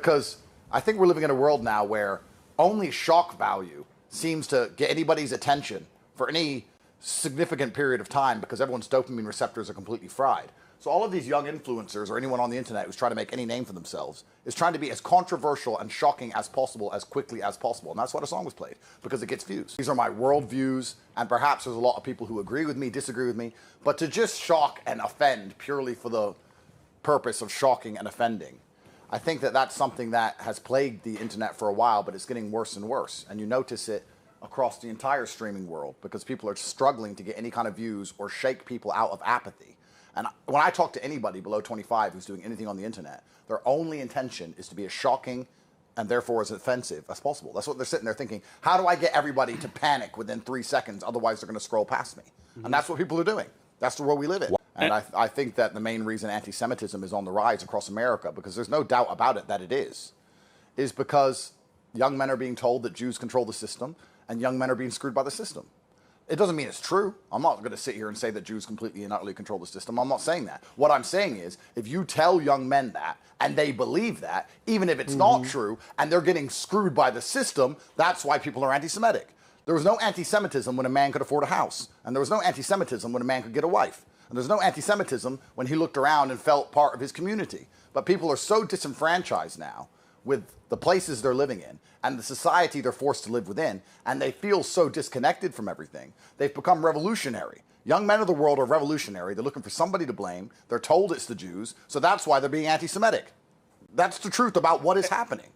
because I think we're living in a world now where only shock value seems to get anybody's attention for any significant period of time because everyone's dopamine receptors are completely fried. So all of these young influencers or anyone on the internet who's trying to make any name for themselves is trying to be as controversial and shocking as possible as quickly as possible. And that's why the song was played, because it gets views. These are my worldviews, and perhaps there's a lot of people who agree with me, disagree with me, but to just shock and offend purely for the purpose of shocking and offending, I think that that's something that has plagued the internet for a while, but it's getting worse and worse. And you notice it across the entire streaming world because people are struggling to get any kind of views or shake people out of apathy. And when I talk to anybody below 25 who's doing anything on the internet, their only intention is to be as shocking and therefore as offensive as possible. That's what they're sitting there thinking. How do I get everybody to panic within 3 seconds? Otherwise, they're going to scroll past me. Mm-hmm. And that's what people are doing. That's the world we live in. And I think that the main reason anti-Semitism is on the rise across America, because there's no doubt about it that it is because young men are being told that Jews control the system and young men are being screwed by the system. It doesn't mean it's true. I'm not going to sit here and say that Jews completely and utterly control the system. I'm not saying that. What I'm saying is, if you tell young men that, and they believe that, even if it's not true, and they're getting screwed by the system, that's why people are anti-Semitic. There was no anti-Semitism when a man could afford a house. And there was no anti-Semitism when a man could get a wife. And there's no anti-Semitism when he looked around and felt part of his community. But people are so disenfranchised now with the places they're living in and the society they're forced to live within, and they feel so disconnected from everything. They've become revolutionary. Young men of the world are revolutionary. They're looking for somebody to blame. They're told it's the Jews, so that's why they're being anti-Semitic. That's the truth about what is happening.